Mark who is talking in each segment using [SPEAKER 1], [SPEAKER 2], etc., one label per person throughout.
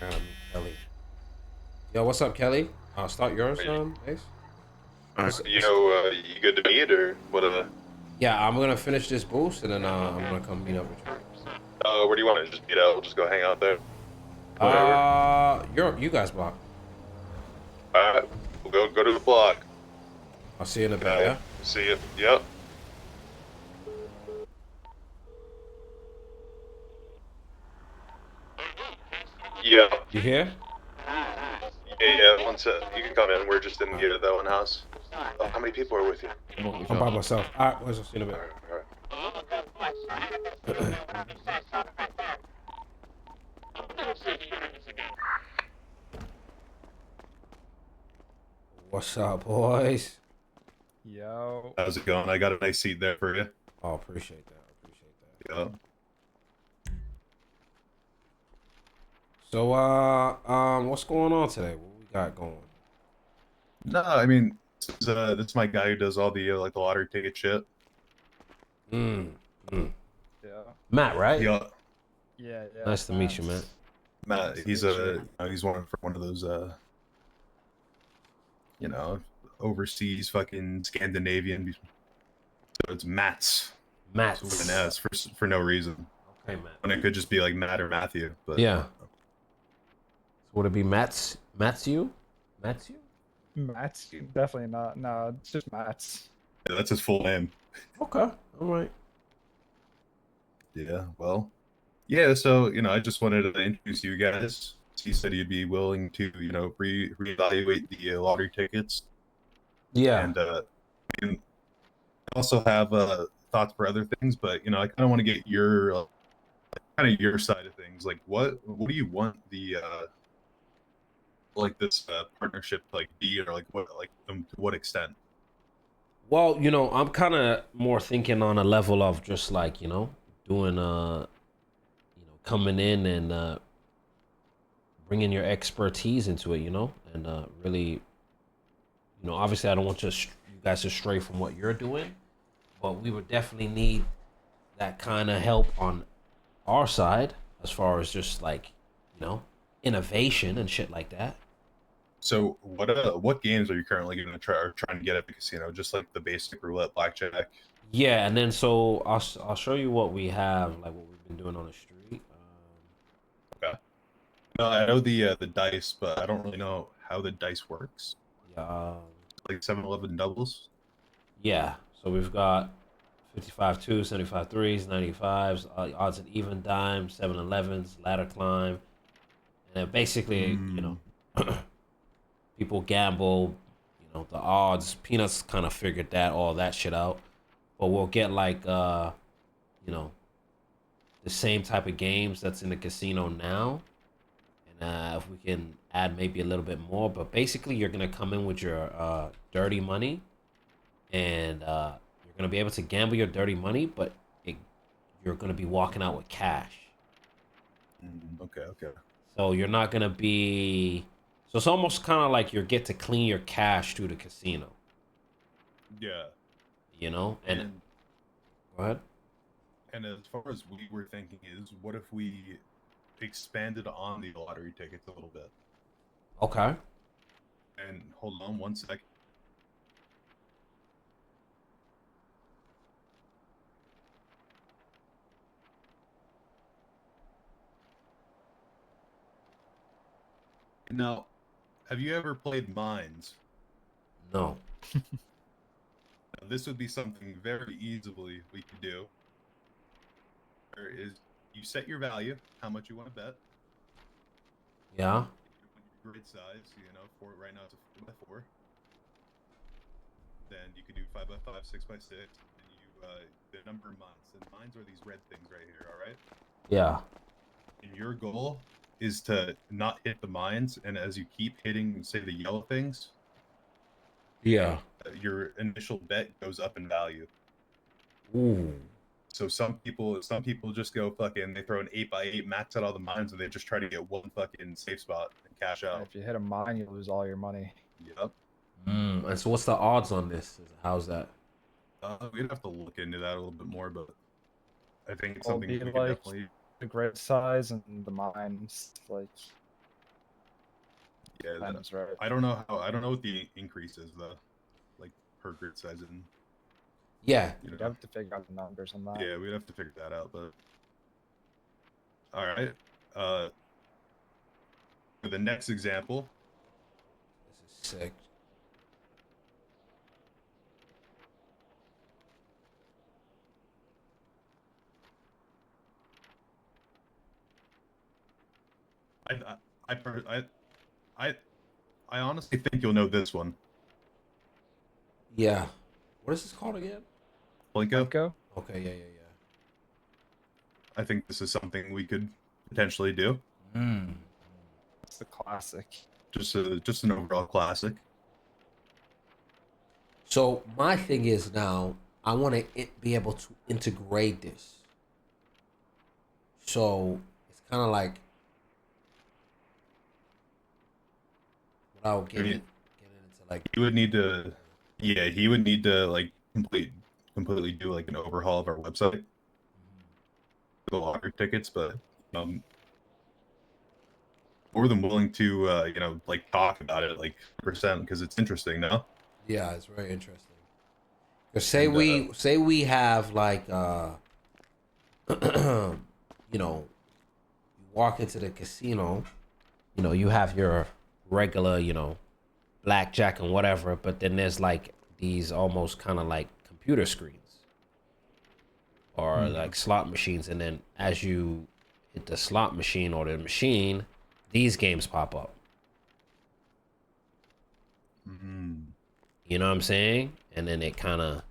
[SPEAKER 1] gotta meet Kelly. Yo, what's up, Kelly? I'll start yours, Ace.
[SPEAKER 2] You good to meet or what?
[SPEAKER 1] Yeah, I'm gonna finish this boost and then I'm gonna come meet up with you.
[SPEAKER 2] Where do you want to just meet out? We'll just go hang out there. Whatever.
[SPEAKER 1] You guys block.
[SPEAKER 2] All right, we'll go to the block.
[SPEAKER 1] I'll see you in a bit. Yeah.
[SPEAKER 2] See you. Yep. Yeah.
[SPEAKER 1] You here?
[SPEAKER 2] Yeah. One sec. You can come in. We're just in here at that one house. Oh, how many people are with you?
[SPEAKER 1] I'm by myself. All right, we'll see you in a bit.
[SPEAKER 2] All right.
[SPEAKER 1] What's up, boys?
[SPEAKER 3] Yo.
[SPEAKER 2] How's it going? I got a nice seat there for you.
[SPEAKER 1] Oh, appreciate that. Appreciate that.
[SPEAKER 2] Yeah.
[SPEAKER 1] So, what's going on today? What we got going?
[SPEAKER 2] No, I mean, this is my guy who does all the like the lottery ticket shit.
[SPEAKER 3] Yeah.
[SPEAKER 1] Matt, right?
[SPEAKER 2] Yeah.
[SPEAKER 3] Yeah.
[SPEAKER 1] Nice to meet you, Matt.
[SPEAKER 2] Matt, he's one of those overseas fucking Scandinavian. So it's Mats.
[SPEAKER 1] Mats.
[SPEAKER 2] With an S for no reason.
[SPEAKER 1] Okay, Matt.
[SPEAKER 2] And it could just be like Matt or Matthew. But
[SPEAKER 1] Yeah. So would it be Mats? Matthew? Matthew?
[SPEAKER 3] Mats? Definitely not. No, it's just Mats.
[SPEAKER 2] Yeah, that's his full name.
[SPEAKER 1] Okay. All right.
[SPEAKER 2] Yeah. Well. Yeah. So I just wanted to introduce you guys. He said he'd be willing to reevaluate the lottery tickets.
[SPEAKER 1] Yeah.
[SPEAKER 2] And we can also have thoughts for other things, but I kind of want to get your your side of things. Like, what do you want the this partnership be, or to what extent?
[SPEAKER 1] Well, I'm kind of more thinking on a level of just doing coming in and bringing your expertise into it, and really, obviously I don't want you guys to stray from what you're doing, but we would definitely need that kind of help on our side as far as just innovation and shit like that.
[SPEAKER 2] So what games are you currently going to trying to get at the casino? Just like the basic roulette, blackjack?
[SPEAKER 1] Yeah, and then so I'll show you what we have, like what we've been doing on the street.
[SPEAKER 2] Okay. No, I know the dice, but I don't really know how the dice works.
[SPEAKER 1] Yeah.
[SPEAKER 2] Like 7-Eleven doubles.
[SPEAKER 1] Yeah. So we've got 55 2s, 75 3s, 95s, odds and even dimes, 7-Elevens, ladder climb, and then basically people gamble. The odds. Peanuts kind of figured all that shit out, but we'll get the same type of games that's in the casino now, and if we can add maybe a little bit more. But basically, you're gonna come in with your dirty money, and you're gonna be able to gamble your dirty money, but you're gonna be walking out with cash.
[SPEAKER 2] Okay.
[SPEAKER 1] So you're not gonna be. So it's almost kind of like you get to clean your cash through the casino.
[SPEAKER 2] Yeah.
[SPEAKER 1] And go ahead.
[SPEAKER 2] And as far as we were thinking is, what if we expanded on the lottery tickets a little bit?
[SPEAKER 1] Okay.
[SPEAKER 2] And hold on one second. Now, have you ever played Mines?
[SPEAKER 1] No.
[SPEAKER 2] Now, this would be something very easily we could do. There is, you set your value, how much you want to bet.
[SPEAKER 1] Yeah.
[SPEAKER 2] Grid size, for right now it's a 4x4. Then you could do 5x5, 6x6, and the number of mines. And mines are these red things right here, all right?
[SPEAKER 1] Yeah.
[SPEAKER 2] And your goal is to not hit the mines, and as you keep hitting, say, the yellow things,
[SPEAKER 1] Yeah.
[SPEAKER 2] your initial bet goes up in value.
[SPEAKER 1] Ooh.
[SPEAKER 2] So some people just go fucking, they throw an 8x8 max at all the mines, and they just try to get one fucking safe spot and cash out.
[SPEAKER 3] If you hit a mine, you lose all your money.
[SPEAKER 2] Yep.
[SPEAKER 1] And so what's the odds on this? How's that?
[SPEAKER 2] We'd have to look into that a little bit more, but I think it's
[SPEAKER 3] It'll
[SPEAKER 2] something
[SPEAKER 3] be
[SPEAKER 2] we could
[SPEAKER 3] like
[SPEAKER 2] definitely.
[SPEAKER 3] the grid size and the mines,
[SPEAKER 2] Yeah,
[SPEAKER 3] Times, right?
[SPEAKER 2] I don't know what the increase is though, like per grid size, and
[SPEAKER 1] Yeah.
[SPEAKER 3] You'd have to figure out the numbers on that.
[SPEAKER 2] yeah, we'd have to figure that out. But all right, for the next example,
[SPEAKER 1] This is sick.
[SPEAKER 2] I honestly think you'll know this one.
[SPEAKER 1] Yeah. What is this called again?
[SPEAKER 2] Blinko.
[SPEAKER 3] Go.
[SPEAKER 1] Okay, yeah.
[SPEAKER 2] I think this is something we could potentially do.
[SPEAKER 3] It's the classic.
[SPEAKER 2] Just an overall classic.
[SPEAKER 1] So my thing is now, I want to be able to integrate this. So it's kind of like without getting into like
[SPEAKER 2] He would need to, yeah, he would need to like completely do like an overhaul of our website, the lottery tickets, but more than willing to like talk about it like percent because it's interesting now.
[SPEAKER 1] yeah, it's very interesting. Cause say we have like you know, you walk into the casino, you know, you have your regular, you know, blackjack and whatever, but then there's like these almost kind of like computer screens or like slot machines, and then as you hit the slot machine or the machine, these games pop up. You know what I'm saying? And then it kind of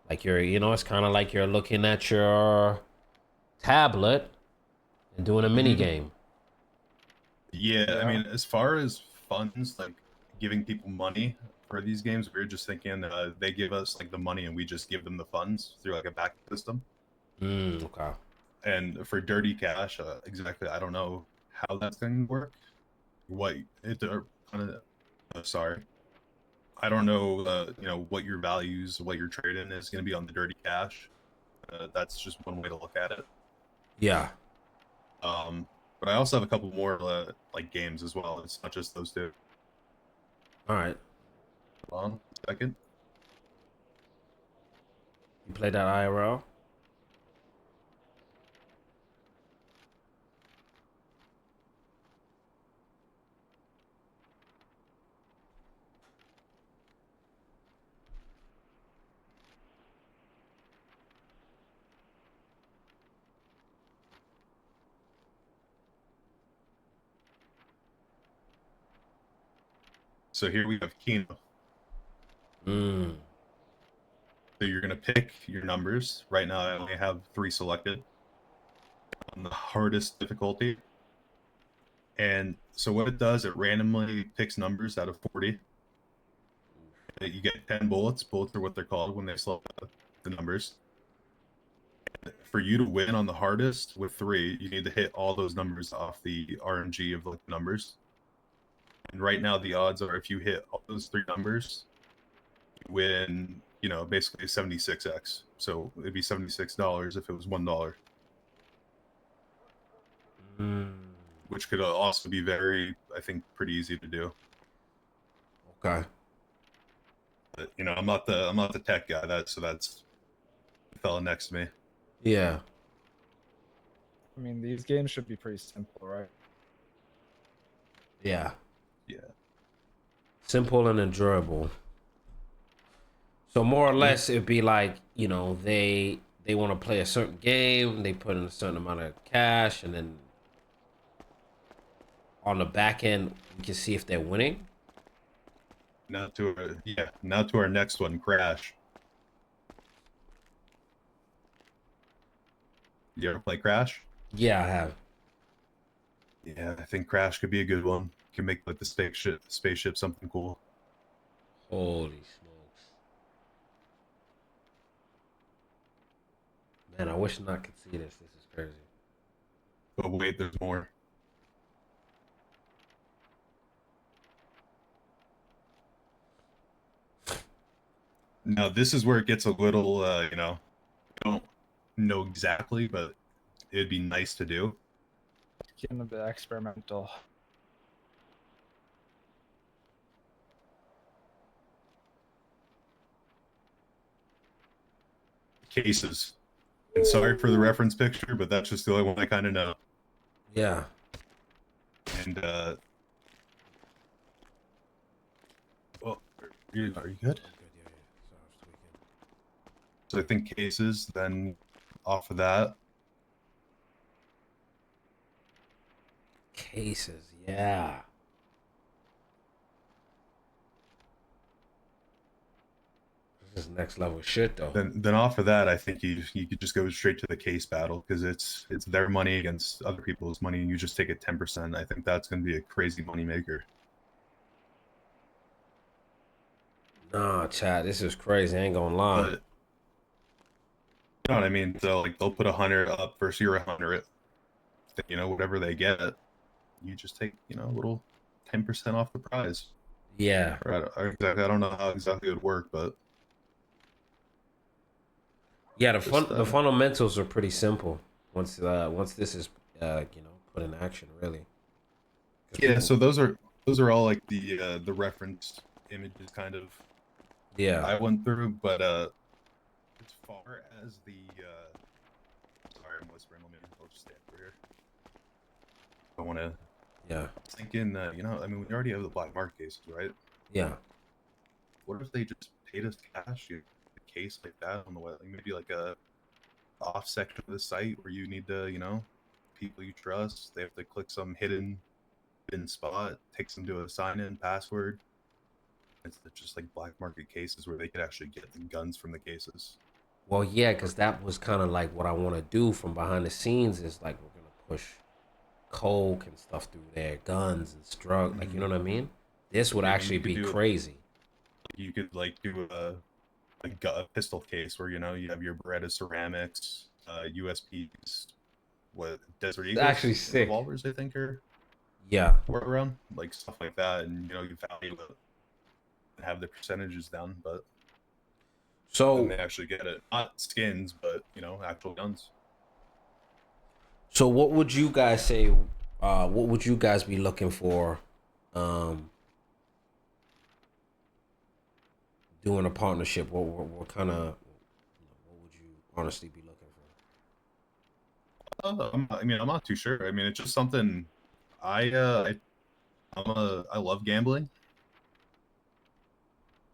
[SPEAKER 1] like it's kind of like you're looking at your tablet and doing a mini game.
[SPEAKER 2] Yeah, I mean, as far as funds, like giving people money for these games, we were just thinking they give us like the money and we just give them the funds through like a back system.
[SPEAKER 1] Okay.
[SPEAKER 2] And for dirty cash, exactly, I don't know how that's going to work. Sorry, I don't know. What your values, what your trade-in is going to be on the dirty cash. That's just one way to look at it.
[SPEAKER 1] Yeah.
[SPEAKER 2] But I also have a couple more like games as well. It's not just those two.
[SPEAKER 1] All right.
[SPEAKER 2] Hold on a second.
[SPEAKER 1] You play that IRL?
[SPEAKER 2] So here we have Kino. So you're gonna pick your numbers. Right now, I only have 3 selected on the hardest difficulty. And so what it does, it randomly picks numbers out of 40. You get 10 bullets. Bullets are what they're called when they select the numbers. For you to win on the hardest with 3, you need to hit all those numbers off the RNG of the numbers. And right now, the odds are if you hit all those 3 numbers, you win, basically 76x. So it'd be $76 if it was $1. Which could also be I think, pretty easy to do.
[SPEAKER 1] Okay.
[SPEAKER 2] But, I'm not the tech guy. That's the fella next to me.
[SPEAKER 1] Yeah.
[SPEAKER 3] I mean, these games should be pretty simple, right?
[SPEAKER 1] Yeah.
[SPEAKER 2] Yeah.
[SPEAKER 1] Simple and enjoyable. So more or less, it'd be like, they want to play a certain game, they put in a certain amount of cash, and then on the back end, you can see if they're winning.
[SPEAKER 2] Now to our next one, Crash. You ever play Crash?
[SPEAKER 1] Yeah, I have.
[SPEAKER 2] Yeah, I think Crash could be a good one. You can make like the spaceship something cool.
[SPEAKER 1] Holy smokes. Man, I wish I could see this. This is crazy.
[SPEAKER 2] But wait, there's more. Now this is where it gets a little, I don't know exactly, but it'd be nice to do.
[SPEAKER 3] Getting a bit experimental.
[SPEAKER 2] cases. And sorry for the reference picture, but that's just the only one I kind of know.
[SPEAKER 1] Yeah.
[SPEAKER 2] And well, are you good? So I think cases, then off of that.
[SPEAKER 1] Cases, yeah. This is next level shit, though.
[SPEAKER 2] Then off of that, I think you could just go straight to the case battle because it's their money against other people's money, and you just take it 10%. I think that's going to be a crazy money maker.
[SPEAKER 1] Nah, Chad, this is crazy. I ain't gonna lie.
[SPEAKER 2] But, you know what I mean? So like they'll put 100 up versus your 100. You know, whatever they get, you just take, you know, a little 10% off the prize.
[SPEAKER 1] Yeah.
[SPEAKER 2] I don't know how exactly it would work, but
[SPEAKER 1] yeah, the fundamentals are pretty simple once this is you know, put in action, really.
[SPEAKER 2] Yeah, so those are all like the reference images kind of I went through, but as far as the sorry, I'm whispering. I'll just stay over here. I want to think in you know, I mean, we already have the black market cases, right?
[SPEAKER 1] Yeah.
[SPEAKER 2] What if they just paid us cash, a case like that on the web, like maybe like a off section of the site where you need to, you know, people you trust, they have to click some hidden spot, takes them to a sign-in password. It's just like black market cases where they could actually get the guns from the cases.
[SPEAKER 1] Well, yeah, because that was kind of like what I want to do from behind the scenes is like we're gonna push coke and stuff through there, guns and drugs, like, you know what I mean? This would actually be crazy.
[SPEAKER 2] You could like do a pistol case where, you know, you have your Beretta ceramics, USPs, what Desert Eagles,
[SPEAKER 1] actually sick
[SPEAKER 2] revolvers, I think, are around, like stuff like that, and you know, you value it and have the percentages down, but
[SPEAKER 1] so
[SPEAKER 2] they actually get it, not skins, but you know, actual guns.
[SPEAKER 1] So what would you guys say? What would you guys be looking for? Doing a partnership. What kind of? What would you honestly be looking for?
[SPEAKER 2] I mean, I'm not too sure. I mean, it's just something I love gambling.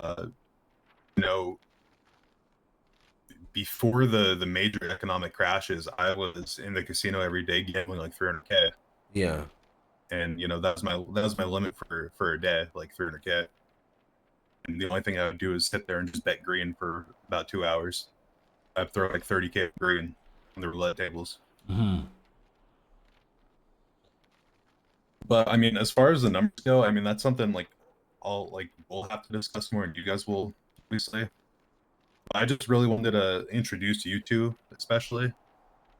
[SPEAKER 2] You know, before the major economic crashes, I was in the casino every day gambling like 300K.
[SPEAKER 1] Yeah.
[SPEAKER 2] And you know, that was my limit for a day, like 300K. And the only thing I would do is sit there and just bet green for about 2 hours. I'd throw like 30K green on the roulette tables.
[SPEAKER 1] Mm-hmm.
[SPEAKER 2] But I mean, as far as the numbers go, I mean, that's something like we'll have to discuss more, and you guys will obviously. I just really wanted to introduce you two, especially.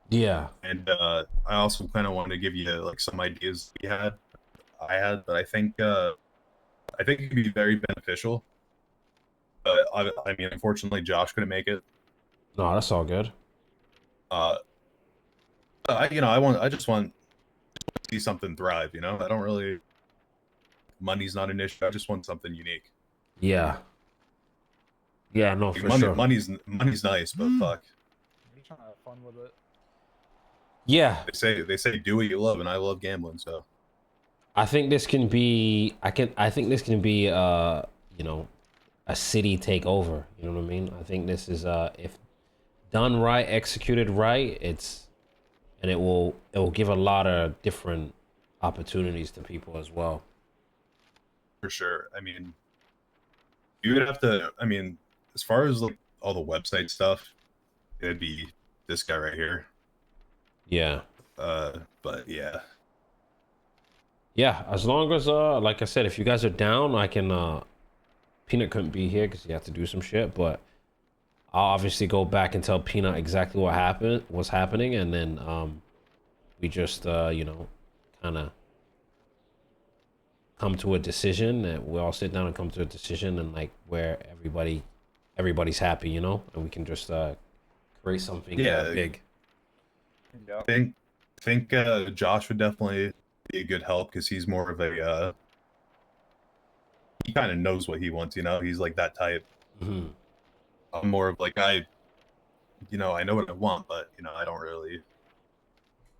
[SPEAKER 1] Yeah.
[SPEAKER 2] And I also kind of wanted to give you like some ideas I had, but I think it could be very beneficial. But I mean, unfortunately, Josh couldn't make it.
[SPEAKER 1] No, that's all good.
[SPEAKER 2] I just want to see something thrive. You know, I don't really. Money's not an issue. I just want something unique.
[SPEAKER 1] Yeah. Yeah, no,
[SPEAKER 2] like,
[SPEAKER 1] for sure.
[SPEAKER 2] Money's nice, but fuck.
[SPEAKER 3] You're trying to have fun with it.
[SPEAKER 1] Yeah.
[SPEAKER 2] They say do what you love, and I love gambling, so.
[SPEAKER 1] I think this can be. I think this can be. You know, a city takeover. You know what I mean? I think this is if done right, executed right, it will give a lot of different opportunities to people as well.
[SPEAKER 2] For sure. I mean, you would have to. I mean, as far as like all the website stuff, it'd be this guy right here.
[SPEAKER 1] Yeah.
[SPEAKER 2] But yeah.
[SPEAKER 1] Yeah, as long as like I said, if you guys are down, I can Peanut couldn't be here because he had to do some shit, but I'll obviously go back and tell Peanut exactly what's happening, and then we just you know, kind of come to a decision, and we all sit down and come to a decision, and like where everybody's happy, you know, and we can just create something big.
[SPEAKER 2] Yeah. I think Josh would definitely be a good help because he's more of a he kind of knows what he wants, you know. He's like that type.
[SPEAKER 1] Mm-hmm.
[SPEAKER 2] I'm more of like I you know, I know what I want, but you know, I don't really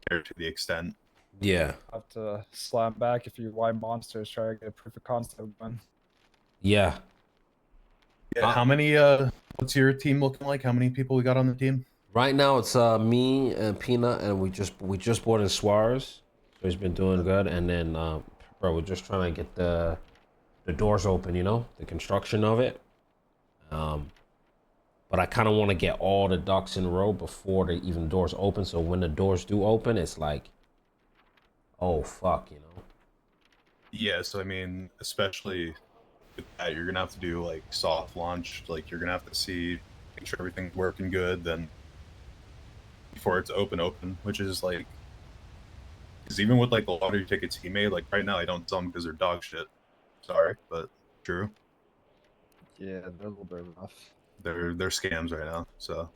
[SPEAKER 2] care to the extent.
[SPEAKER 1] Yeah.
[SPEAKER 3] Have to slam back if you white monsters try to get a proof of concept going.
[SPEAKER 1] Yeah.
[SPEAKER 2] Yeah, how many what's your team looking like? How many people we got on the team?
[SPEAKER 1] Right now it's me and Peanut, and we just brought in Suarez, so he's been doing good. And then bro, we're just trying to get the doors open, you know, the construction of it. But I kind of want to get all the ducks in a row before the even doors open. So when the doors do open, it's like, oh fuck, you know.
[SPEAKER 2] Yeah, so I mean, especially with that, you're gonna have to do like soft launch. Like you're gonna have to see, make sure everything's working good. Then before it's open, which is like, because even with like the lottery tickets he made, like right now I don't sell them because they're dog shit. Sorry, but true.
[SPEAKER 3] Yeah, they're a little bit rough.
[SPEAKER 2] They're scams right now. So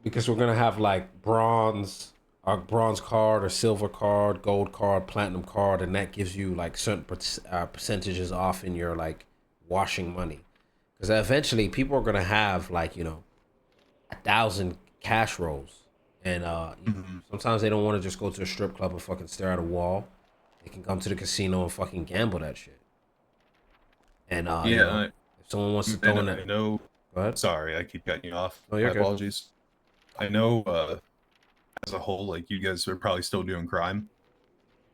[SPEAKER 1] Because we're gonna have like bronze, a bronze card, or silver card, gold card, platinum card, and that gives you like certain percentages off in your like washing money. Because eventually people are gonna have like, you know, 1,000 cash rolls, and you know, sometimes they don't want to just go to a strip club and fucking stare at a wall. They can come to the casino and fucking gamble that shit. And
[SPEAKER 2] yeah,
[SPEAKER 1] you know, if someone wants to throw in
[SPEAKER 2] I
[SPEAKER 1] that,
[SPEAKER 2] know.
[SPEAKER 1] go ahead.
[SPEAKER 2] Sorry, I keep cutting you off.
[SPEAKER 1] Oh, you're
[SPEAKER 2] My
[SPEAKER 1] good.
[SPEAKER 2] apologies. I know. As a whole, like you guys are probably still doing crime.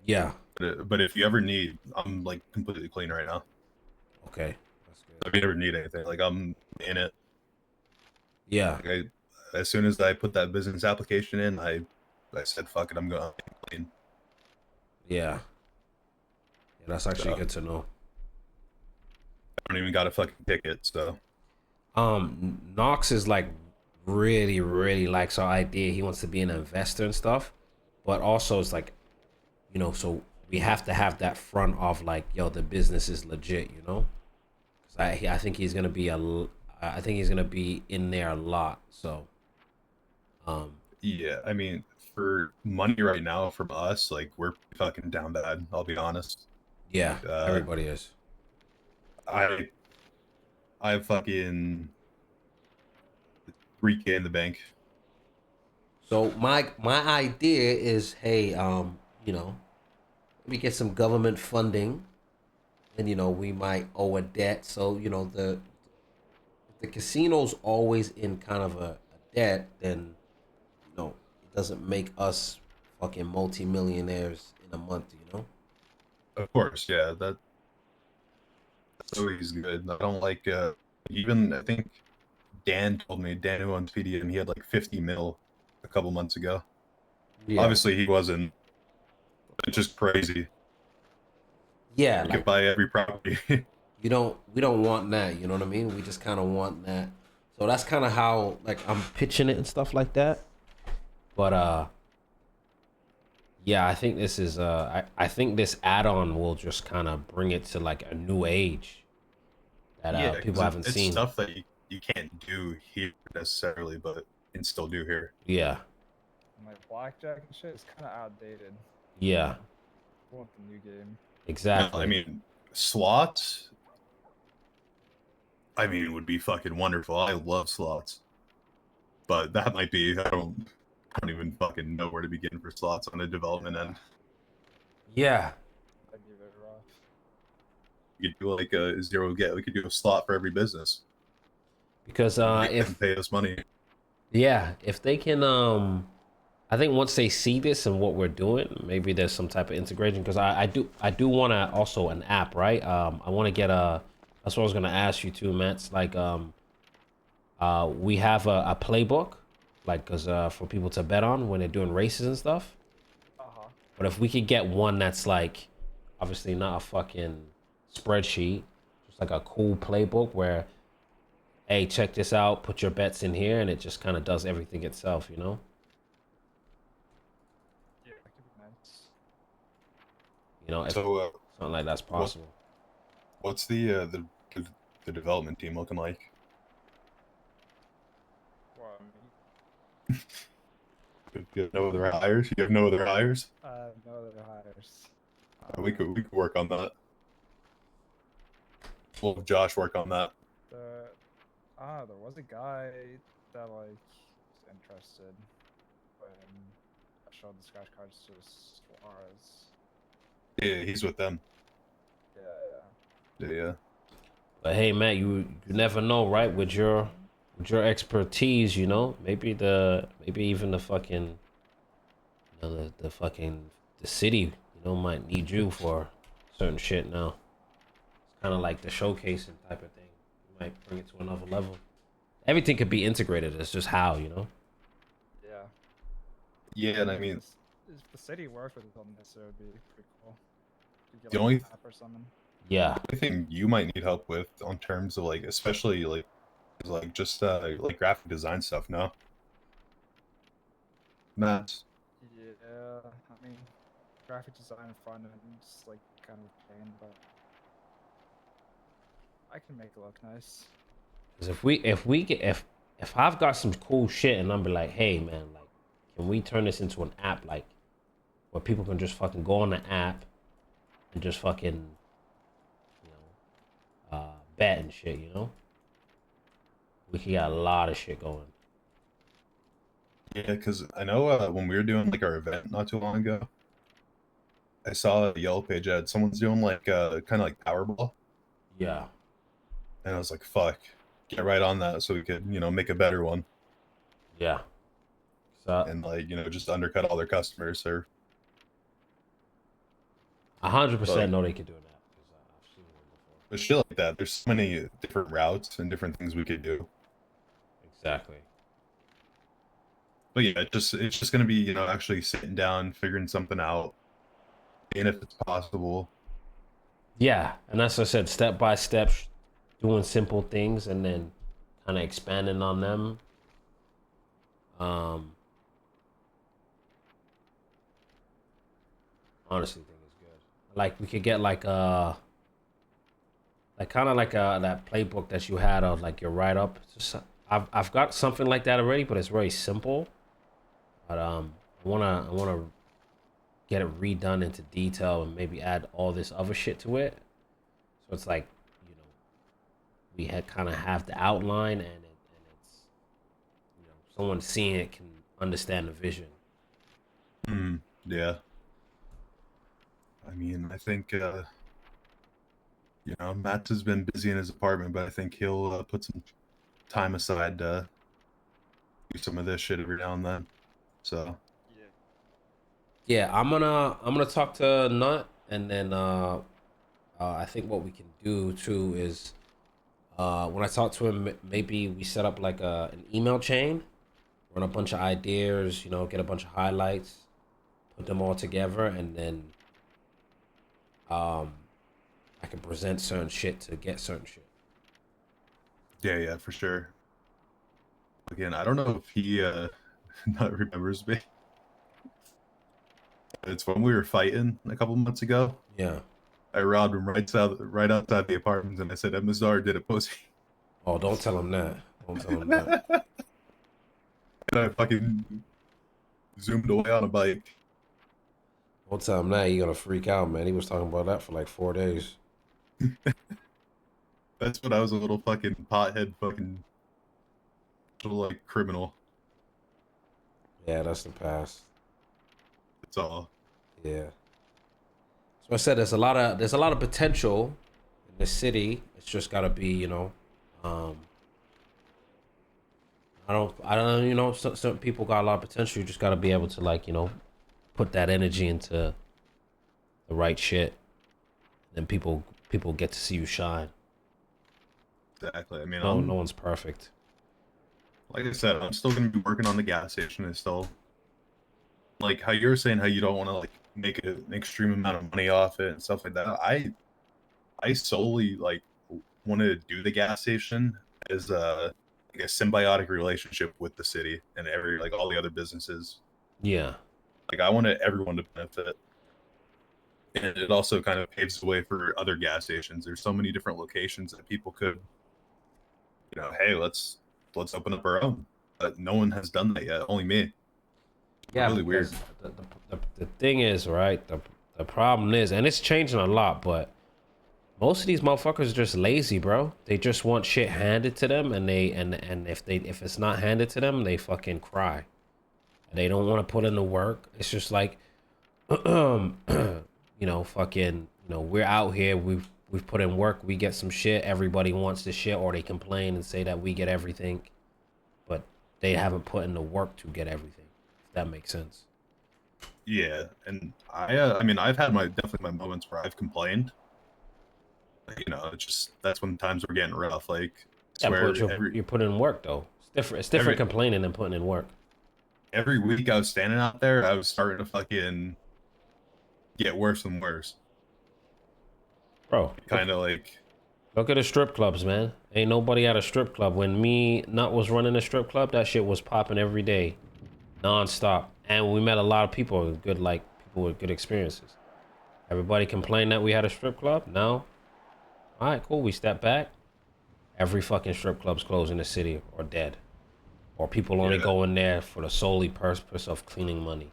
[SPEAKER 1] Yeah.
[SPEAKER 2] But if you ever need, I'm like completely clean right now.
[SPEAKER 1] Okay. That's good.
[SPEAKER 2] If you ever need anything, like I'm in it.
[SPEAKER 1] Yeah.
[SPEAKER 2] Like as soon as I put that business application in, I said fuck it, I'm going clean.
[SPEAKER 1] Yeah. Yeah. That's actually
[SPEAKER 2] So,
[SPEAKER 1] good to know.
[SPEAKER 2] I don't even got a fucking ticket. So
[SPEAKER 1] Knox is like really, really likes our idea. He wants to be an investor and stuff, but also it's like, you know, so we have to have that front of like, yo, the business is legit, you know. Because I think he's gonna be I think he's gonna be in there a lot. So,
[SPEAKER 2] yeah, I mean, for money right now from us, like we're fucking down bad. I'll be honest.
[SPEAKER 1] yeah, everybody is.
[SPEAKER 2] I have fucking 3K in the bank.
[SPEAKER 1] So my idea is, hey, you know, we get some government funding, and you know we might owe a debt. So you know the casino's always in kind of a debt, then you know it doesn't make us fucking multimillionaires in a month, you know.
[SPEAKER 2] Of course, yeah, that's always good. I don't like even I think Dan told me, Dan who owns PDM, he had like 50 mil a couple months ago.
[SPEAKER 1] Yeah.
[SPEAKER 2] Obviously he wasn't. It's just crazy.
[SPEAKER 1] Yeah,
[SPEAKER 2] You
[SPEAKER 1] like
[SPEAKER 2] could buy every property.
[SPEAKER 1] we don't want that, you know what I mean? We just kind of want that. So that's kind of how like I'm pitching it and stuff like that. But yeah, I think this is I think this add-on will just kind of bring it to like a new age that
[SPEAKER 2] Yeah,
[SPEAKER 1] people
[SPEAKER 2] 'cause
[SPEAKER 1] haven't
[SPEAKER 2] it's
[SPEAKER 1] seen.
[SPEAKER 2] stuff that you can't do here necessarily, but you can still do here.
[SPEAKER 1] Yeah.
[SPEAKER 3] And like blackjack and shit is kind of outdated.
[SPEAKER 1] Yeah.
[SPEAKER 3] I want the new game.
[SPEAKER 1] Exactly.
[SPEAKER 2] I mean, slots, I mean, would be fucking wonderful. I love slots. But that might be, I don't even fucking know where to begin for slots on a development end.
[SPEAKER 1] Yeah.
[SPEAKER 3] That'd be very rough.
[SPEAKER 2] You could do like a zero get. We could do a slot for every business.
[SPEAKER 1] Because
[SPEAKER 2] Make them
[SPEAKER 1] if
[SPEAKER 2] pay us money.
[SPEAKER 1] if they can I think once they see this and what we're doing, maybe there's some type of integration. Because I do want to also an app, right? I want to get a. That's what I was gonna ask you too, Mats. Like we have a playbook, like because for people to bet on when they're doing races and stuff. But if we could get one that's like, obviously not a fucking spreadsheet, just like a cool playbook where, hey, check this out, put your bets in here, and it just kind of does everything itself, you know?
[SPEAKER 3] Yeah, that could be nice.
[SPEAKER 1] You know, if
[SPEAKER 2] So,
[SPEAKER 1] something like that's possible.
[SPEAKER 2] what's the development team looking like?
[SPEAKER 3] Well,
[SPEAKER 2] You have no other hires? You have no other hires?
[SPEAKER 3] I have no other hires.
[SPEAKER 2] We could work on that. We'll have Josh work on that.
[SPEAKER 3] There was a guy that like interested when I showed the scratch cards to Suarez.
[SPEAKER 2] Yeah, he's with them.
[SPEAKER 3] Yeah,
[SPEAKER 2] Yeah.
[SPEAKER 1] But hey, Matt, you never know, right? With your expertise, you know, maybe even the fucking, you know, the city, you know, might need you for certain shit now. It's kind of like the showcasing type of thing. You might bring it to another level. Everything could be integrated. It's just how, you know.
[SPEAKER 3] yeah.
[SPEAKER 2] Yeah, and I mean,
[SPEAKER 3] If the city worked with us on this, it would be pretty cool. You get
[SPEAKER 2] The
[SPEAKER 3] like
[SPEAKER 2] only-
[SPEAKER 3] an app or something.
[SPEAKER 1] Yeah.
[SPEAKER 2] the only thing you might need help with on terms of like, especially like, is like just like graphic design stuff. No, Matt.
[SPEAKER 3] Yeah, I mean, graphic design and front end is like kind of a pain, but I can make it look nice.
[SPEAKER 1] Cause if I've got some cool shit and I'm be like, hey man, like, can we turn this into an app, like, where people can just fucking go on the app and just fucking, you know, bet and shit, you know? We could get a lot of shit going.
[SPEAKER 2] Yeah, because I know when we were doing like our event not too long ago, I saw a Yellow Page ad. Someone's doing like kind of like Powerball,
[SPEAKER 1] Yeah.
[SPEAKER 2] and I was like, "Fuck, get right on that so we could, you know, make a better one
[SPEAKER 1] Yeah. So
[SPEAKER 2] and like, you know, just undercut all their customers." Or
[SPEAKER 1] 100% know they could do that. Cause I've seen one before.
[SPEAKER 2] but shit like that. There's so many different routes and different things we could do.
[SPEAKER 1] Exactly.
[SPEAKER 2] But yeah, it's just gonna be, you know, actually sitting down, figuring something out, and if it's possible.
[SPEAKER 1] Yeah, and as I said, step by step, doing simple things and then kind of expanding on them. Honestly, think it's good. Like we could get like kind of like that playbook that you had of like your write up. I've got something like that already, but it's very simple. But I wanna get it redone into detail and maybe add all this other shit to it. So it's like, you know, we had kind of have the outline and it's, you know, someone seeing it can understand the vision.
[SPEAKER 2] Yeah. I mean, I think you know, Matt has been busy in his apartment, but I think he'll put some time aside to do some of this shit every now and then. So
[SPEAKER 1] Yeah, I'm gonna talk to Nut and then I think what we can do too is when I talk to him, maybe we set up like an email chain, run a bunch of ideas, you know, get a bunch of highlights, put them all together, and then I can present certain shit to get certain shit.
[SPEAKER 2] yeah, for sure. Again, I don't know if he not remembers me. It's when we were fighting a couple months ago.
[SPEAKER 1] Yeah.
[SPEAKER 2] I robbed him right outside the apartment, and I said, "MSR did it, pussy."
[SPEAKER 1] Oh, don't tell him that. Don't tell him that.
[SPEAKER 2] And I fucking zoomed away on a bike.
[SPEAKER 1] Don't tell him that. He gonna freak out, man. He was talking about that for like 4 days.
[SPEAKER 2] That's when I was a little fucking pothead, fucking little like criminal.
[SPEAKER 1] Yeah, that's the past.
[SPEAKER 2] That's all.
[SPEAKER 1] Yeah. So I said there's a lot of potential in the city. It's just gotta be, you know, I don't, you know, some people got a lot of potential. You just gotta be able to like, you know, put that energy into the right shit. Then people get to see you shine.
[SPEAKER 2] Exactly. I mean,
[SPEAKER 1] No one's perfect.
[SPEAKER 2] like I said, I'm still gonna be working on the gas station and still, like how you're saying how you don't want to like make an extreme amount of money off it and stuff like that. I solely like wanted to do the gas station as like a symbiotic relationship with the city and every like all the other businesses.
[SPEAKER 1] Yeah.
[SPEAKER 2] Like I wanted everyone to benefit. And it also kind of paves the way for other gas stations. There's so many different locations that people could, you know, hey, let's open up our own. But no one has done that yet. Only me.
[SPEAKER 1] Yeah,
[SPEAKER 2] Really weird.
[SPEAKER 1] The thing is, right? The problem is, and it's changing a lot, but Most of these motherfuckers are just lazy, bro. They just want shit handed to them, and if it's not handed to them, they fucking cry. They don't want to put in the work. It's just like, you know, fucking, you know, we're out here. We've put in work. We get some shit. Everybody wants the shit, or they complain and say that we get everything, but they haven't put in the work to get everything. If that makes sense.
[SPEAKER 2] Yeah, and I mean, I've had definitely my moments where I've complained. You know, it's just that's when times were getting rough. Like, I
[SPEAKER 1] Yeah,
[SPEAKER 2] swear,
[SPEAKER 1] but you're putting in work though. It's different. It's different complaining than putting in work.
[SPEAKER 2] every week I was standing out there, I was starting to fucking get worse and worse.
[SPEAKER 1] Bro,
[SPEAKER 2] Kind of like,
[SPEAKER 1] look at the strip clubs, man. Ain't nobody at a strip club. When me Nut was running a strip club, that shit was popping every day, non-stop. And we met a lot of people, people with good experiences. Everybody complained that we had a strip club. No. All right, cool. We step back. Every fucking strip club's closed in the city or dead. Or people only go in there for the solely purpose of cleaning money.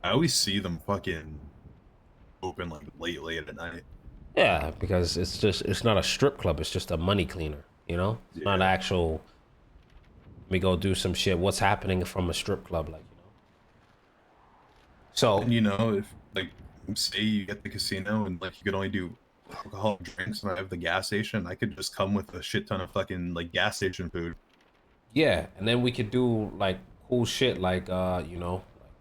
[SPEAKER 2] I always see them fucking open like late at night.
[SPEAKER 1] Yeah, because it's not a strip club. It's just a money cleaner, you know? It's not actual, let me go do some shit. What's happening from a strip club, like, you know? So,
[SPEAKER 2] And you know, if like, say you get the casino and like you could only do alcohol drinks and I have the gas station, I could just come with a shit ton of fucking like gas station food.
[SPEAKER 1] yeah, and then we could do like cool shit like you know, like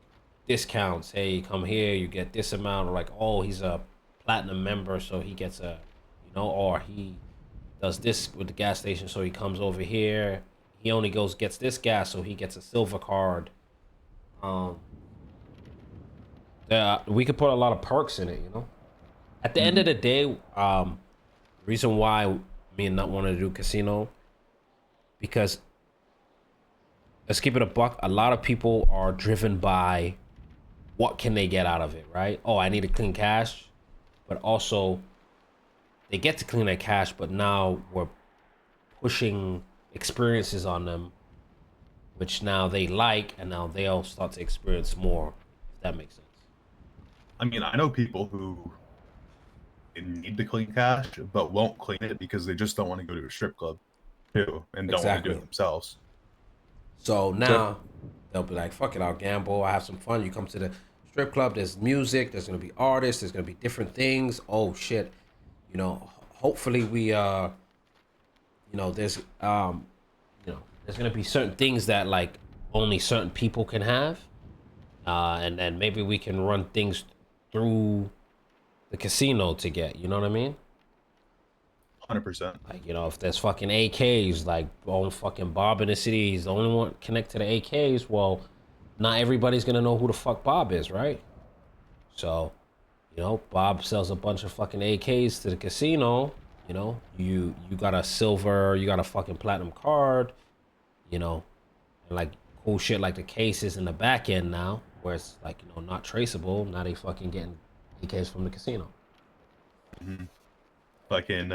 [SPEAKER 1] discounts. Hey, come here, you get this amount, or like, oh, he's a platinum member, so he gets a, you know, or he does this with the gas station, so he comes over here. He only gets this gas, so he gets a silver card. Yeah, we could put a lot of perks in it, you know. At the end of the day, reason why me and Nut want to do casino, because let's keep it a buck. A lot of people are driven by what can they get out of it, right? Oh, I need to clean cash, but also they get to clean their cash, but now we're pushing experiences on them, which now they like, and now they'll start to experience more. If that makes sense.
[SPEAKER 2] I mean, I know people who need to clean cash but won't clean it because they just don't want to go to a strip club too and don't want to do it themselves.
[SPEAKER 1] So now they'll be like, fuck it, I'll gamble, I have some fun. You come to the strip club, there's music, there's gonna be artists, there's gonna be different things. Oh shit. You know, hopefully we you know, there's there's gonna be certain things that like only certain people can have. And then maybe we can run things through the casino to get, you know what I mean?
[SPEAKER 2] 100%.
[SPEAKER 1] Like, you know, if there's fucking AKs, like, oh, fucking Bob in the city, he's the only one connect to the AKs, well, not everybody's gonna know who the fuck Bob is, right? So, you know, Bob sells a bunch of fucking AKs to the casino, you know, you got a silver, you got a fucking platinum card, you know, and like cool shit like the cases in the back end now, where it's like, you know, not traceable, now they fucking getting AKs from the casino.
[SPEAKER 2] Fucking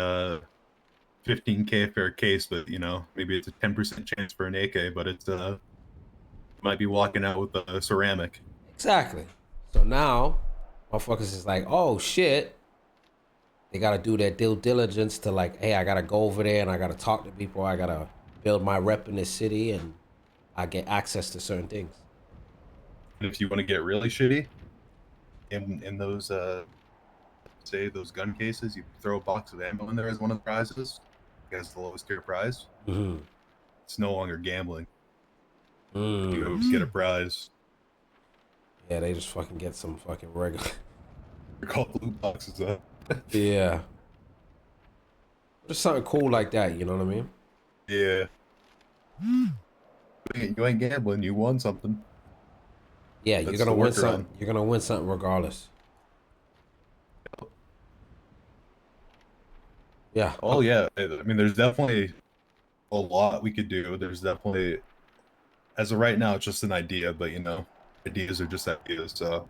[SPEAKER 2] 15K for a case, but you know, maybe it's a 10% chance for an AK, but it's might be walking out with a ceramic.
[SPEAKER 1] Exactly. So now, motherfuckers is like, oh shit. They gotta do their due diligence to like, hey, I gotta go over there and I gotta talk to people. I gotta build my rep in this city and I get access to certain things.
[SPEAKER 2] And if you want to get really shitty, in those say those gun cases, you throw a box of ammo in there as one of the prizes. As the lowest tier prize. It's no longer gambling. You always get a prize.
[SPEAKER 1] Yeah, they just fucking get some fucking regular.
[SPEAKER 2] They're called loot boxes, huh?
[SPEAKER 1] Yeah. Just something cool like that, you know what I mean?
[SPEAKER 2] Yeah. You ain't gambling, you won something.
[SPEAKER 1] Yeah, you're gonna win something. You're gonna win something regardless. Yeah.
[SPEAKER 2] Oh yeah. I mean, there's definitely a lot we could do. There's definitely, as of right now, it's just an idea, but you know, ideas are just ideas. So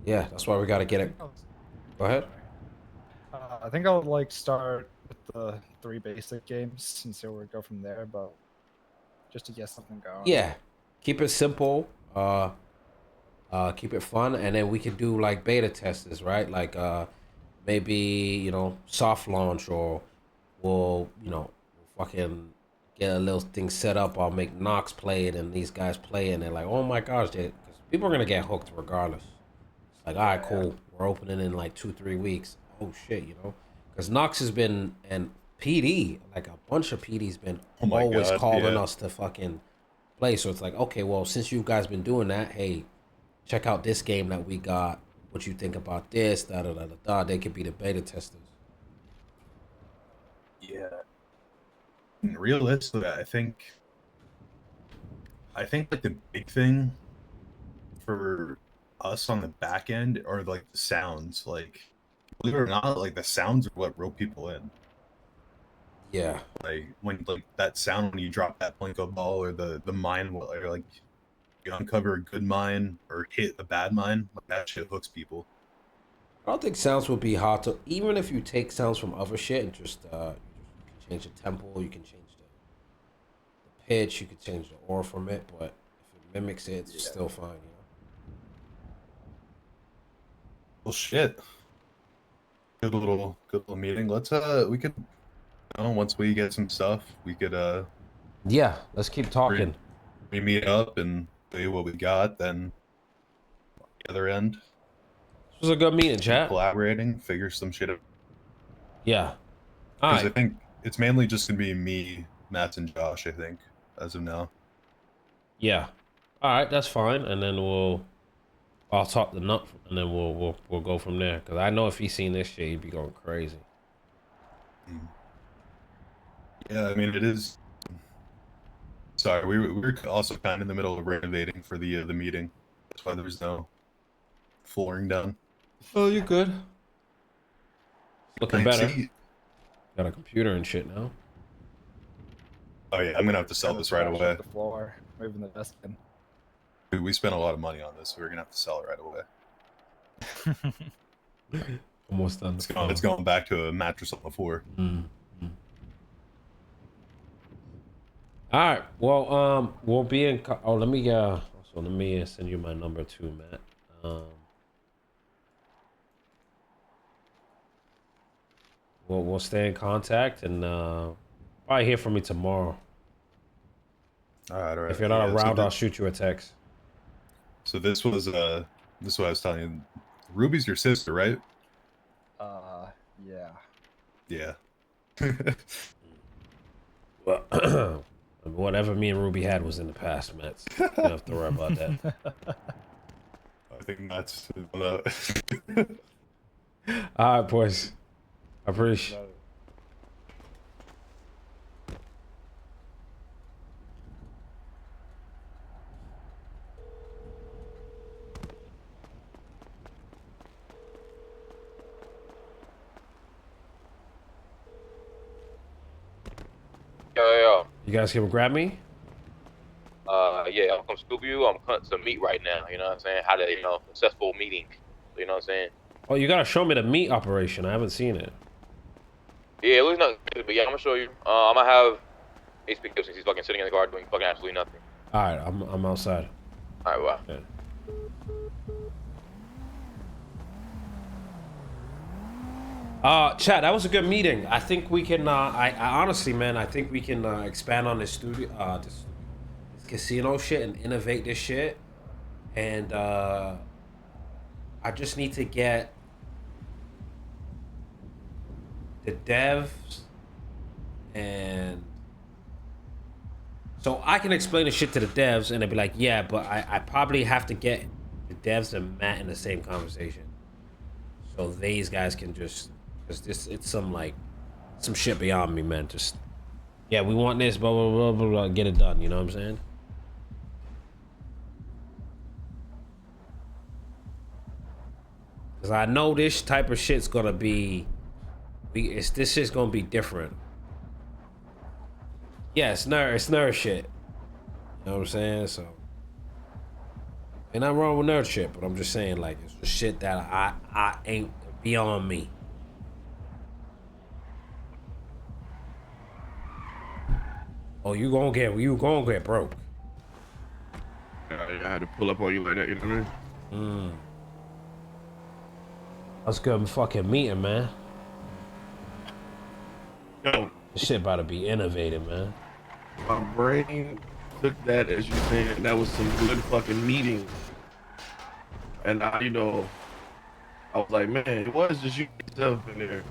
[SPEAKER 1] yeah, that's why we gotta get it. Go ahead.
[SPEAKER 3] I think I would like start with the 3 basic games and see where we go from there, but just to get something going.
[SPEAKER 1] Yeah, keep it simple. Keep it fun, and then we could do like beta testers, right? Like maybe, you know, soft launch, or we'll, you know, fucking get a little thing set up. I'll make Knox play it and these guys play it, and they're like, oh my gosh, cause people are gonna get hooked regardless. It's like, all right, cool, we're opening in like 2-3 weeks. Oh shit, you know, because Knox has been, and PD, like a bunch of PD's been
[SPEAKER 2] Oh my
[SPEAKER 1] always
[SPEAKER 2] God,
[SPEAKER 1] calling
[SPEAKER 2] yeah.
[SPEAKER 1] us to fucking play. So it's like, okay, well, since you guys been doing that, hey, check out this game that we got. What you think about this? Da da da da da. They could be the beta testers.
[SPEAKER 2] Yeah. And realistically, I think like the big thing for us on the back end are like the sounds. Like, believe it or not, like the sounds are what rope people in.
[SPEAKER 1] Yeah,
[SPEAKER 2] Like when like that sound when you drop that plinko ball, or the mine, or like you uncover a good mine or hit a bad mine, like that shit hooks people.
[SPEAKER 1] I don't think sounds would be hard to, even if you take sounds from other shit and just you can change the tempo, you can change the pitch, you can change the aura from it, but if it mimics it, it's still fine, you
[SPEAKER 2] Well, shit. Good little meeting. Let's we could, once we get some stuff, we could
[SPEAKER 1] know. Yeah, let's keep talking.
[SPEAKER 2] we meet up and see what we got. Then the other end,
[SPEAKER 1] This was a good meeting,
[SPEAKER 2] keep
[SPEAKER 1] chat.
[SPEAKER 2] collaborating, figure some shit out.
[SPEAKER 1] Yeah. All
[SPEAKER 2] Because I
[SPEAKER 1] right.
[SPEAKER 2] think it's mainly just gonna be me, Matt, and Josh. I think as of now.
[SPEAKER 1] Yeah. All right, that's fine, and then I'll talk the nut, and then we'll go from there. Cause I know if he's seen this shit, he'd be going crazy.
[SPEAKER 2] Yeah, I mean it is. Sorry, we were also kind of in the middle of renovating for the meeting. That's why there was no flooring done.
[SPEAKER 1] Oh, you're good. Looking
[SPEAKER 2] I
[SPEAKER 1] better.
[SPEAKER 2] see.
[SPEAKER 1] Got a computer and shit now.
[SPEAKER 2] Oh yeah, I'm gonna have to sell this right
[SPEAKER 3] Trash
[SPEAKER 2] away.
[SPEAKER 3] up the floor, moving the desk in.
[SPEAKER 2] Dude, we spent a lot of money on this, so we're gonna have to sell it right away.
[SPEAKER 1] Almost done.
[SPEAKER 2] It's going back to a mattress on the floor.
[SPEAKER 1] All right. Well, we'll be in. Oh, let me. Also, let me send you my number too, Matt. We'll stay in contact, and probably hear from me tomorrow.
[SPEAKER 2] All right.
[SPEAKER 1] If you're not
[SPEAKER 2] Yeah,
[SPEAKER 1] around, I'll shoot you a text.
[SPEAKER 2] So this was this is what I was telling you. Ruby's your sister, right?
[SPEAKER 3] Yeah.
[SPEAKER 2] Yeah.
[SPEAKER 1] Well, whatever me and Ruby had was in the past, Matt. You don't have to worry about that.
[SPEAKER 2] I think that's.
[SPEAKER 1] All right, boys. I appreciate.
[SPEAKER 4] Yo.
[SPEAKER 1] You guys can grab me.
[SPEAKER 4] Yeah, I'm come scoop you. I'm cutting some meat right now. You know what I'm saying? Had a successful meeting. You know what I'm saying?
[SPEAKER 1] Oh, you gotta show me the meat operation. I haven't seen it.
[SPEAKER 4] Yeah, it looks not good, but yeah, I'm gonna show you. I'm gonna have Ace pick up since he's fucking sitting in the car doing fucking absolutely nothing.
[SPEAKER 1] All right, I'm outside.
[SPEAKER 4] All right, wow.
[SPEAKER 1] Okay. Chat, that was a good meeting. I think we can. I honestly, man, I think we can expand on this studio, this casino shit, and innovate this shit. And I just need to get the devs, and so I can explain the shit to the devs, and they'll be like, "Yeah, but I probably have to get the devs and Matt in the same conversation, so these guys can just." It's some shit beyond me, man. Just, yeah, we want this, blah, blah, blah, blah, blah, get it done, you know what I'm saying? Because I know this type of shit's gonna be, this shit's gonna be different. Yeah, it's nerd shit. You know what I'm saying? So, ain't nothing wrong with nerd shit, but I'm just saying, like, it's the shit that I ain't beyond me. Oh, you gonna get broke.
[SPEAKER 5] I had to pull up on you like that, you know what I mean?
[SPEAKER 1] Let's go fucking meeting, man.
[SPEAKER 5] Yo,
[SPEAKER 1] This shit about to be innovative, man.
[SPEAKER 5] my brain took that as you saying that was some good fucking meeting. And I, you know, I was like, man, it was just you yourself in there.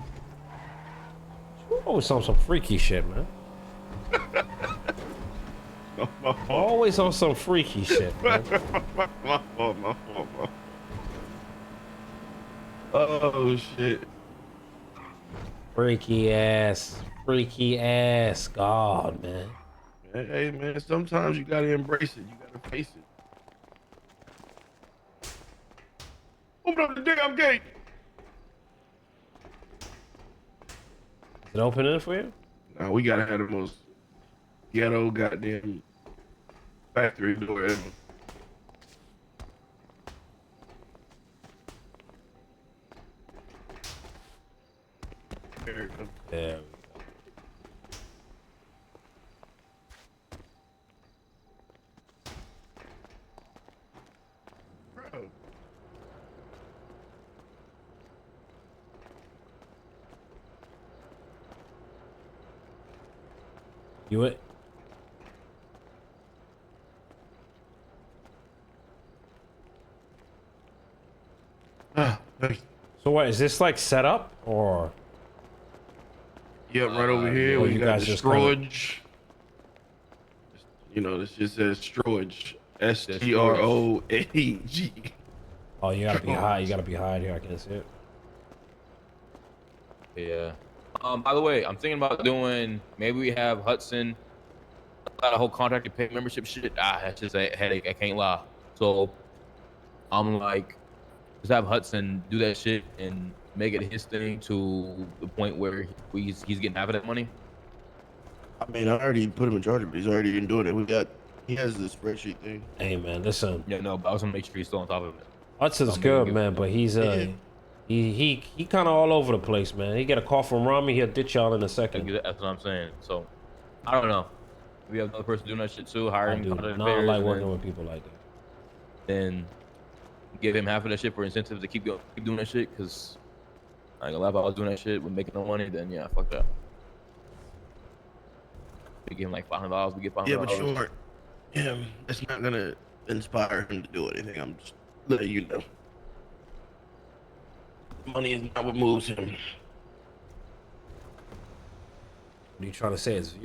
[SPEAKER 1] Always on some freaky shit, man.
[SPEAKER 5] My fault.
[SPEAKER 1] Always on some freaky shit, man.
[SPEAKER 5] My fault. Oh shit.
[SPEAKER 1] Freaky ass God, man.
[SPEAKER 5] Hey man, sometimes you gotta embrace it. You gotta face it. Open up the damn gate.
[SPEAKER 1] Is it opening for you?
[SPEAKER 5] Now we gotta have the most ghetto goddamn factory door ever. There it goes.
[SPEAKER 1] Yeah.
[SPEAKER 5] Bro.
[SPEAKER 1] You it?
[SPEAKER 5] Thanks.
[SPEAKER 1] So what, is this like set up or?
[SPEAKER 5] Yep, right over here
[SPEAKER 1] Oh,
[SPEAKER 5] we
[SPEAKER 1] you
[SPEAKER 5] got
[SPEAKER 1] guys
[SPEAKER 5] the
[SPEAKER 1] just kinda-
[SPEAKER 5] storage. You know, this just says storage. STROAG.
[SPEAKER 1] Oh, you gotta be high. You gotta be high here. I can't see it.
[SPEAKER 4] Yeah. By the way, I'm thinking about doing. Maybe we have Hudson. Got a whole contracted pay membership shit. That's just a headache. I can't lie. So I'm like, just have Hudson do that shit and make it his thing to the point where he's getting half of that money.
[SPEAKER 5] I mean, I already put him in charge of it. He's already been doing it. He has the spreadsheet thing.
[SPEAKER 1] Hey man, listen.
[SPEAKER 4] Yeah, no, but I was gonna make sure he's still on top of it.
[SPEAKER 1] Hudson's
[SPEAKER 4] I'm
[SPEAKER 1] good,
[SPEAKER 4] gonna
[SPEAKER 1] man, but he's he kind of all over the place, man. He get a call from Rami, he'll ditch y'all in a second.
[SPEAKER 4] That's what I'm saying. So I don't know. We have another person doing that shit too, hiring.
[SPEAKER 1] No,
[SPEAKER 4] content
[SPEAKER 1] I
[SPEAKER 4] creators,
[SPEAKER 1] like
[SPEAKER 4] and
[SPEAKER 1] working with people like that.
[SPEAKER 4] then give him half of that shit for incentives to keep doing that shit. Cause I ain't gonna lie, if I was doing that shit with making no money, then yeah, fuck that. We give him like $500. We get $500.
[SPEAKER 5] Yeah, but sure. Yeah, it's not gonna inspire him to do anything. I'm just letting you know. Money is not what moves him.
[SPEAKER 1] What are you trying to say? Is